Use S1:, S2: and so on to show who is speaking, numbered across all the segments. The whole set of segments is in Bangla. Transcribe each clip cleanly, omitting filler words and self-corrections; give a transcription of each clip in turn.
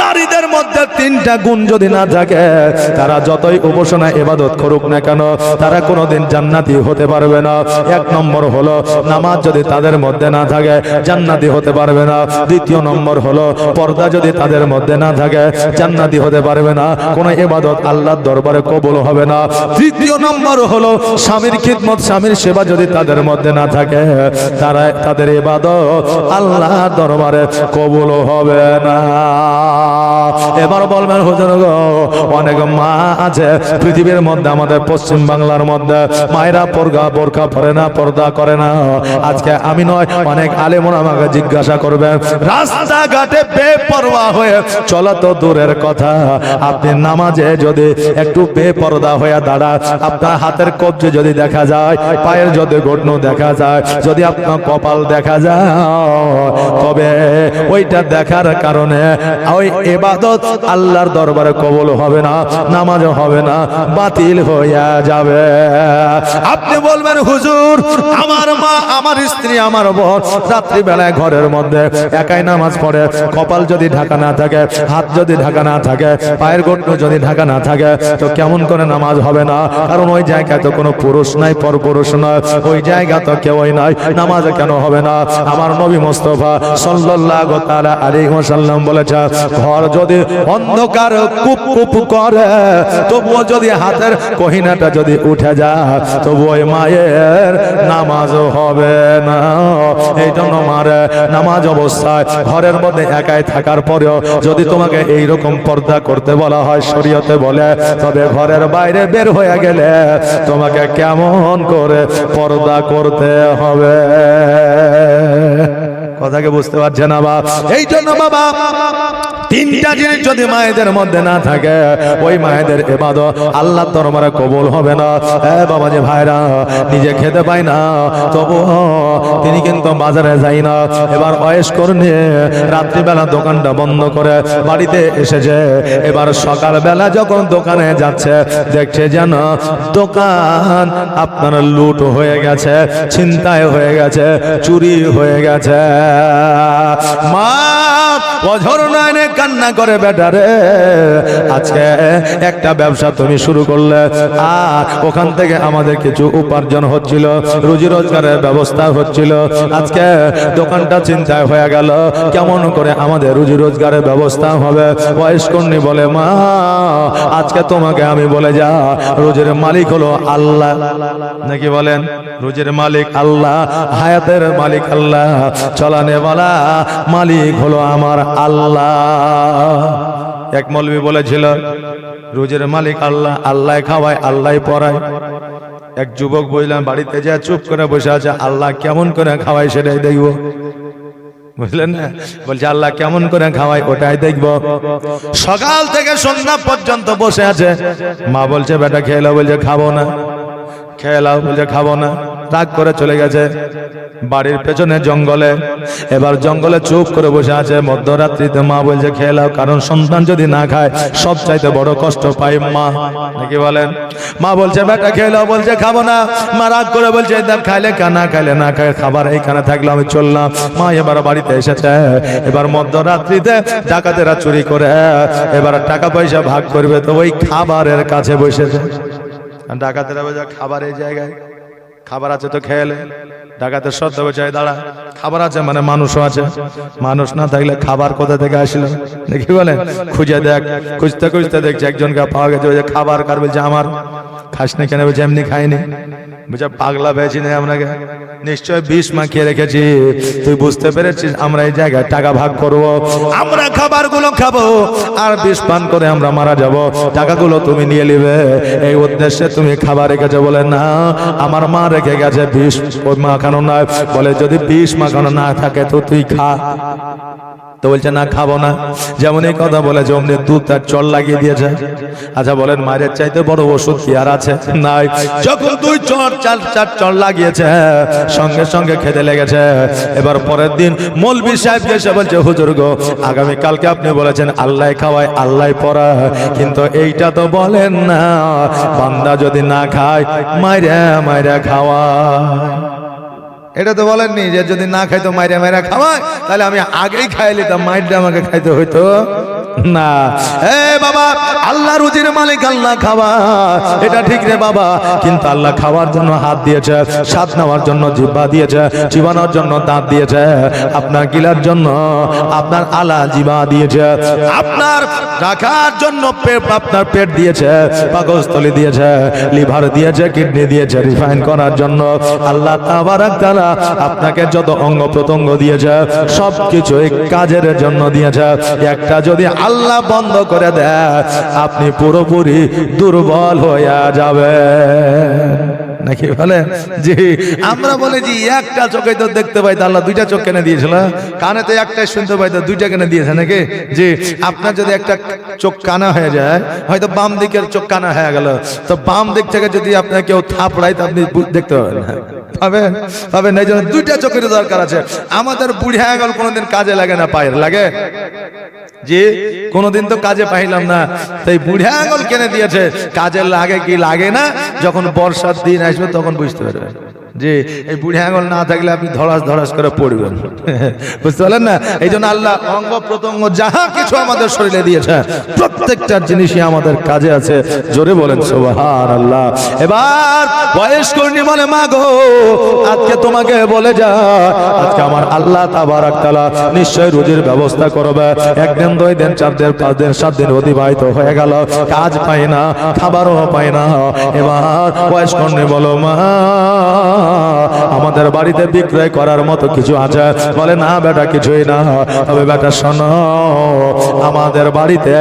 S1: নারীদের মধ্যে তিনটা গুণ যদি না থাকে, তারা যতই উপাসনা ইবাদত করুক না কেন, তারা কোনোদিন জান্নাতি হতে পারবে না। এক নম্বর হলো নামাজ যদি তাদের মধ্যে না থাকে, জান্নাতি হতে পারবে না। দ্বিতীয় নম্বর হলো পর্দা যদি তাদের মধ্যে না থাকে, জান্নাতি হতে পারবে না। কোন ইবাদত আল্লাহর দরবারে কবুল হবে না। তৃতীয় নম্বর হলো স্বামীর খিদমত, স্বামীর সেবা যদি তাদের মধ্যে না থাকে, তাদের ইবাদত আল্লাহর দরবারে কবুল হবে না। এবার বলবেন হুজুর গো, অনেক মা আছে পৃথিবীর মধ্যে, আমাদের পশ্চিম বাংলার মধ্যে মায়েরা বোরকা পরে না, পর্দা করে না। আজকে আমি নয়, অনেক আলেম আমাকে জিজ্ঞাসা করবেন, রাস্তাঘাটে বেপরোয়া হয়ে চলা তো দূরের কথা, আপনি নামাজে যদি একটু বেপরদা হয়ে দাঁড়ান, আপনার হাতের কবজি যদি দেখা যায়, পায়ের যদি ঘটনো দেখা যায়, যদি আপনার কপাল দেখা যায়, তবে ওইটা দেখার কারণে ওই ইবাদত আল্লাহর দরবারে কবুল হবে না, নামাজও হবে না, বাতিল হয়ে যাবে। আপনি বলবেন হুজুর, আমার মা, আমার স্ত্রী, আমার বোন রাত্রি বেলায় ঘরের মধ্যে একাই নামাজ পড়ে, কপাল যদি ঢাকা না থাকে, হাত যদি ঢাকা না থাকে, পায়ের ঘটনো যদি ঢাকা না থাকে, তো কেমন করে নামাজ হবে না? কারণ ওই জায়গায় তো কোনো পুরুষ নাই, পরপুরুষ নয়, ওই জায়গা তো কেউই নাই, নামাজ কেন হবে না? আমার নবী মুস্তাফা সাল্লাল্লাহু তাআলা আলাইহি ওয়াসাল্লাম বলেছে, ঘর যদি অন্ধকার কুপ কুপ করে, তবুও যদি হাতের কহিনাটা যদি উঠে যায়, তবু ওই মায়ের নামাজ হবে না। এই জন্য মারে নামাজ অবস্থায় ঘরের মধ্যে একাই থাকার পরেও যদি তোমাকে এইরকম পর্দা করতে বলা হয়, শরীয়তে বলে, তবে ঘরের বাইরে বের হয়ে গেলে তোমাকে কেমন করে পর্দা করতে হবে। কথাকে বুঝতে পারছে না বাবা? এই জন্য বাবা তিনটা জিনিস যদি মায়েদের মধ্যে না থাকে, ওই মায়েদের ইবাদত আল্লাহর দরবারে কবুল হবে না। বাবা যে ভাইরা নিজে খেতে পায় না, তবু তিনি কিন্তু বাজারে যায় না। এবার বয়স্ক নিয়ে রাত্রিবেলা দোকানটা বন্ধ করে বাড়িতে এসেছে। এবার সকালবেলা যখন দোকানে যাচ্ছে, দেখছে যেন দোকান আপনার লুট হয়ে গেছে, ছিনতাই হয়ে গেছে, চুরি হয়ে গেছে। মা অঝর নয়নে কান্না করে, বেটা রে, আজকে একটা ব্যবসা তুমি শুরু করলে, আর ওখান থেকে আমাদের কিছু উপার্জন হচ্ছিল, রুজি রোজগারের ব্যবস্থা হচ্ছিল, আজকে দোকানটা চিন্তায় হয়ে গেল, কেমন করে আমাদের রুজি রোজগারের ব্যবস্থা হবে? বয়স্কর্ণী বলে, মা আজকে তোমাকে আমি বলে যা, রুজির মালিক হলো আল্লাহ। নাকি বলেন? রুজির মালিক আল্লাহ, হায়াতের মালিক আল্লাহ, চলানে বলা মালিক হলো আমার আল্লাহ। এক মৌলবী বলেছিল, রুজির মালিক আল্লাহ, আল্লাহ খাওয়ায়, আল্লাহ পড়ায়। এক যুবক বললাম, বাড়িতে যা চুপ করে বসে আছে, আল্লাহ কেমন করে খাওয়ায় সেটাই দেখবো। বুঝলেন না? বলছে আল্লাহ কেমন করে খাওয়ায় ওটাই দেখবো। সকাল থেকে সন্ধ্যা পর্যন্ত বসে আছে। মা বলছে, বেটা খেয়ে নাও, বলছে খাবো না। খেয়ে নাও, বলছে খাবো না। রাগ করে চলে গেছে বাড়ির পেছনে জঙ্গলে। এবার জঙ্গলে চুপ করে বসে আছে। মধ্যরাত্রিতে মা বলছে খেয়ে নাও, কারণ সন্তান যদি না খায় সব চাইতে বড় কষ্ট পায় মা। নাকি বলেন? মা বলছে বেটা খেয়ে নাও, বলছে খাবো না। মা রাগ করে বলছে খাইলে না খাইলে না খায়, খাবার এইখানে থাকলে আমি চললাম। মা এবার বাড়িতে এসেছে। এবার মধ্যরাত্রিতে ডাকাতেরা চুরি করে এবার টাকা পয়সা ভাগ করবে, তো ওই খাবারের কাছে বসেছে। ডাকাতেরা বলছে খাবার এই জায়গায়, খাবার আছে তো খেলে। ডাকাতের শব্দ বসায়, দাঁড়া, খাবার আছে মানে মানুষও আছে, মানুষ না থাকলে খাবার কোথা থেকে আসলো? দেখি বলেন, খুঁজে দেখ। খুঁজতে খুঁজতে দেখছে একজনকে পাওয়া গেছে। বলছে খাবার কার? বলছে আমার। খাস না কেন? বলছে এমনি খাইনি। বলছে পাগলা পেয়েছি না আপনাকে, নিশ্চয় বিষ মাখিয়ে রেখেছি। তুই বুঝতে পেরেছিস আমরা এই জায়গায় টাকা ভাগ করব, আমরা খাবারগুলো খাবো আর বিষ পান করে আমরা মারা যাব, টাকাগুলো তুমি নিয়ে নিবে, এই উদ্দেশ্যে তুমি খাবার রেখেছো। বলে না, আমার মা রেখে গেছে বিষ মাখানো না। বলে যদি বিষ মাখানো না থাকে তো তুই খা। তো বলছে না খাবো না। যেমন এই কথা বলেছে অমনি দুধ তার চল লাগিয়ে দিয়েছে। আচ্ছা বলেন, মায়ের চাইতে বড় ওষুধ কি আর আছে? নাই। যখন দুই চার চল লাগিয়েছে, সঙ্গে সঙ্গে খেতে লেগেছে। এবার পরের দিন মৌলভী সাহেবকে এসে বলছে, হুজুর গো, আগামী কালকে আপনি বলেছেন আল্লাহ খাওয়ায়, আল্লাহ পড়ায়, কিন্তু এইটা তো বলেন না বান্দা যদি না খায় মাইরা মাইরা খাওয়ায়। এটা তো বলেননি যে যদি না খাইতো মাইরা মাইরা খাওয়ায়, তাহলে আমি আগেই খাই নিতাম, মাইরটা আমাকে খাইতে হইতো না। এ বাবা, আল্লাহ রুজির মালিক, আল্লাহ খাওয়া, এটা ঠিক রে বাবা, কিন্তু আল্লাহ খাওয়ার জন্য হাত দিয়েছে, স্বাদ নেওয়ার জন্য জিহ্বা দিয়েছে, চিবানোর জন্য দাঁত দিয়েছে, আপনার গিলার জন্য আপনার আলা জিহ্বা দিয়েছে, আপনার রাখার জন্য আপনার পেট দিয়েছে, পাকস্থলী দিয়েছে, লিভার দিয়েছে, কিডনি দিয়েছে, রিফাইন করার জন্য আল্লাহ তাবারাক তাআলা আপনাকে যত অঙ্গ প্রত্যঙ্গ দিয়েছে সবকিছু এই কাজের জন্য দিয়েছে। একটা যদি আল্লাহ বন্ধ করে দেয় আপনি পুরোপুরি দুর্বল হয়ে যাবে, নাকি বলে? জি, আমরা বলে জি একটা চোখে তো দেখতে পাই, আল্লাহ দুইটা চোখ কেন দিয়েছিল, কানে তো একটাই শুনতে পাই, তো দুইটা কেন দিয়েছে নাকি? জি, আপনার যদি একটা চোখ কানা হয়ে যায়, হয়তো বাম দিকের চোখ কানা হয়ে গেল, তো বাম দিক থেকে যদি আপনার কেউ থাপড়ায় তো আপনি দেখতে পাবেন না, পাবেন পাবেন না। এই জন্য দুইটা চোখের দরকার আছে। আমাদের বুড়ি হয়ে গেল, কোনোদিন কাজে লাগে না, পায়ের লাগে জি, কোনোদিন তো কাজে পাইলাম না, তাই বুড়ি আঙুল কেনে দিয়েছে। কাজে লাগে কি লাগে না যখন বর্ষার দিন আসবে তখন বুঝতে পারবেন। জি, এই বুড়ি আঙুল না থাকলে আপনি ধরাস ধরাস করে পড়বেন, বুঝতে পারলেন না? এই জন্য আল্লাহ অঙ্গ প্রত্যঙ্গ যাহা কিছু আমাদের শরীরে দিয়েছে প্রত্যেকটা জিনিসই আমাদের কাজে আছে। জোরে বলেন সুবহানাল্লাহ। এবার বয়স্ক বলে, মা গো, আজকে তোমাকে বলে যা, আজকে আমার আল্লাহ তাবারাক তাআলা নিশ্চয় রুজির ব্যবস্থা করবে। একদিন, 2 দিন, 4 দিন, 5 দিন, 7 দিন অতিবাহিত হয়ে গেল, কাজ পাই না, খাবারও পাই না। এবার বয়স্ক বলো, মা আমাদের বাড়িতে বিক্রয় করার মতো কিছু আছে? বলে, না বেটা, কিছুই না। তবে বেটা শোনো, আমাদের বাড়িতে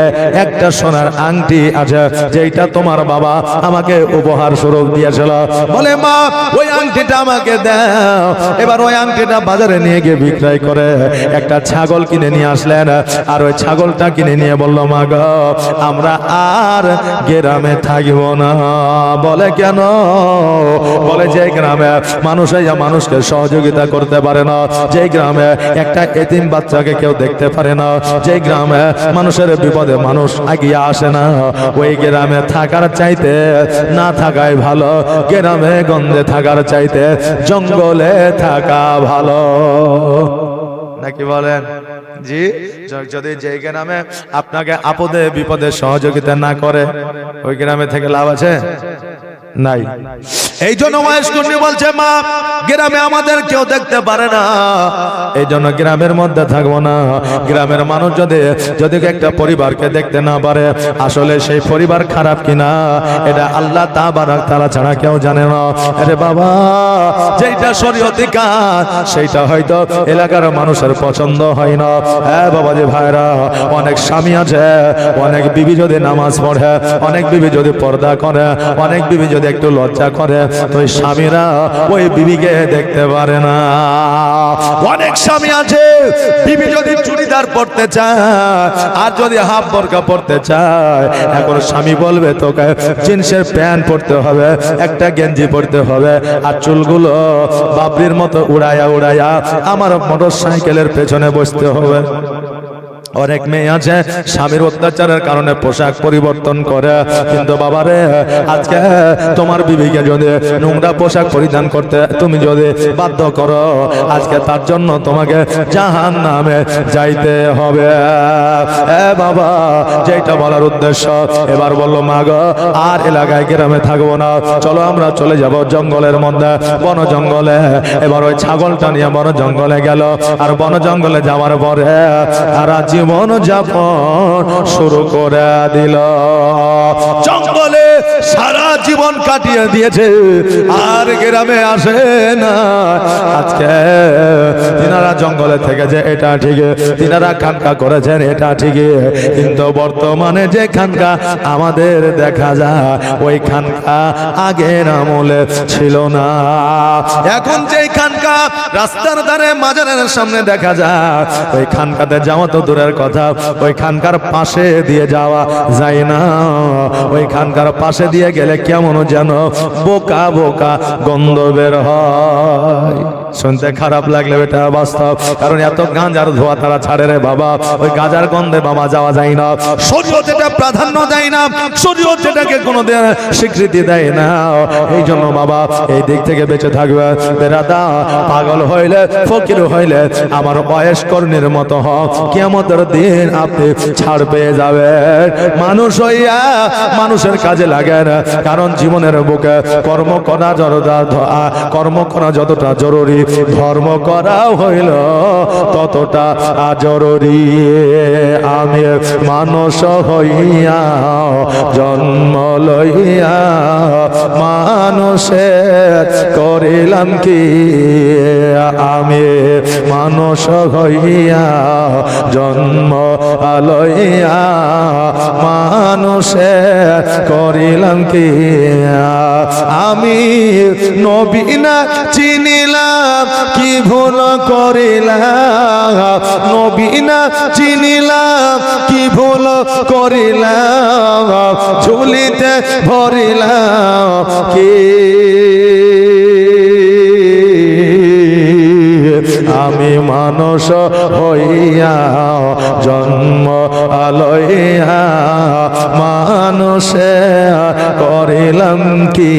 S1: একটা সোনার আংটি আছে, যেটা তোমার বাবা আমাকে উপহার স্বরূপ দিয়েছিল। বলে, মা ওই আংটিটা আমাকে দাও। এবার ওই আংটিটা বাজারে নিয়ে গিয়ে বিক্রয় করে একটা ছাগল কিনে নিয়ে আসলেন, আর ওই ছাগলটা কিনে নিয়ে বলল, মা গো, আমরা আর গ্রামে থাকব না। বলে, কেন? বলে, যে গ্রামে মানুষকে সহযোগিতা করতে পারে না, যে গ্রামে একটা এতিম বাচ্চাকে কেউ দেখতে পারে না, যে গ্রামে মানুষের বিপদে মানুষ এগিয়ে আসে না, ওই গ্রামে থাকার চাইতে না থাকাই ভালো। গ্রামে গঞ্জে থাকার চাইতে জঙ্গলে থাকা ভালো, নাকি বলেন? জি, যদি যে গ্রামে আপনাকে আপদে বিপদে সহযোগিতা না করে ওই গ্রামে থেকে লাভ আছে? নাই। এই জন্য ওয়াইসকর্ণী বলছে, মা গ্রামে আমাদের কেউ দেখতে পারে না, এই জন্য গ্রামের মধ্যে থাকবো না। গ্রামের মানুষ যদি একটা পরিবারকে দেখতে না পারে, আসলে সেই পরিবার খারাপ কিনা এটা আল্লাহ তাবারাক তাআলা ছাড়া কেউ জানে না। আরে বাবা, যেটা শরীয়তি কাজ সেইটা হয়তো এলাকার মানুষের পছন্দ হয় না। হ্যাঁ বাবা যে ভাইরা, অনেক স্বামী আছে, অনেক বিবি যদি নামাজ পড়ে, অনেক বিবি যদি পর্দা করে, অনেক বিবি যদি একটু লজ্জা করে, তো ওই স্বামীরা ওই বিবিকে দেখতে পারে না। অনেক স্বামী আছে, বিবি যদি চুড়িদার পরতে চায় আর যদি হাফ বোরকা পরতে চায়, এখন স্বামী বলবে তোকে জিন্সের প্যান্ট পরতে হবে, একটা গেঞ্জি পরতে হবে, আর চুলগুলো বাবরির মতো উড়াইয়া উড়াইয়া আমার মোটরসাইকেলের পেছনে বসতে হবে। অনেক মেয়ে আছে স্বামীর অত্যাচারের কারণে পোশাক পরিবর্তন করে, কিন্তু বাবারে আজকে তোমার বিবিকে যদি নোংরা পোশাক পরিধান করতে তুমি যদি বাধ্য করো, আজকে তার জন্য তোমাকে জাহান্নামে যাইতে হবে। এ বাবা, যেটা বলার উদ্দেশ্য, এবার বললো, মা গো, আর এলাকায় গ্রামে থাকবো না, চলো আমরা চলে যাব জঙ্গলের মধ্যে, বন জঙ্গলে। এবার ওই ছাগলটা নিয়ে বন জঙ্গলে গেল, আর বন জঙ্গলে যাওয়ার পরে আর জীবন যাপন শুরু করে দিল। জঙ্গলে সারা জীবন কাটিয়ে দিয়েছে, আর গ্রামে আসে না। আজকে তিনারা জঙ্গলে থেকে যে এটা ঠিক, তিনারা খানকা করেছেন এটা ঠিক, কিন্তু বর্তমানে যে খানকা আমাদের দেখা যায় ওই খানকা আগের আমলে ছিল না। এখন যে খানকা রাস্তার ধারে মাজারের সামনে দেখা যায়, ওই খানকাতে যাওয়া তো দূরের কথা, ওই খানকার পাশে দিয়ে যাওয়া যায় না। ওই খানকার পাশে দিয়ে গেলে কেমন যেন বোকা বোকা গন্ধ বের হয়। শুনতে খারাপ লাগলে এটা বাস্তব, কারণ এত গাঁজার ধোয়া তারা ছাড়ে রে বাবা, ওই গাঁজার গন্ধে বাবা যাওয়া যায় না। শরীয়ত এটা প্রাধান্য দেয় না, শরীয়ত এটাকে কোনো স্বীকৃতি দেয় না। এই জন্য বাবা এই দিক থেকে বেঁচে থাকবে। বেরাদা, পাগল হইলে ফকির হইলে আমার বয়স কর্ণীর মতো হ, কিয়ামতের দিন আপনি ছাড় পেয়ে যাবেন। মানুষ হইয়া মানুষের কাজে লাগে না, কারণ জীবনের বুকে কর্ম করা যতটা জরুরি, ধর্ম করা হইল ততটা জরুরি। আমি মানুষ হইয়া জন্ম লইয়া মানুষের করিলাম কি, আমি মানুষ হইয়া জন্ম লইয়া মানুষের করিলাম কি। আমি নবী না চিনিলাম কি ভুল করিলাম, নবী না চিনিলাম কি ভুল করিলাম, ঝুলিতে ভরিলাম কি। আমি মানুষ হইয়া জন্ম লইয়া মানুষে করিলাম কি।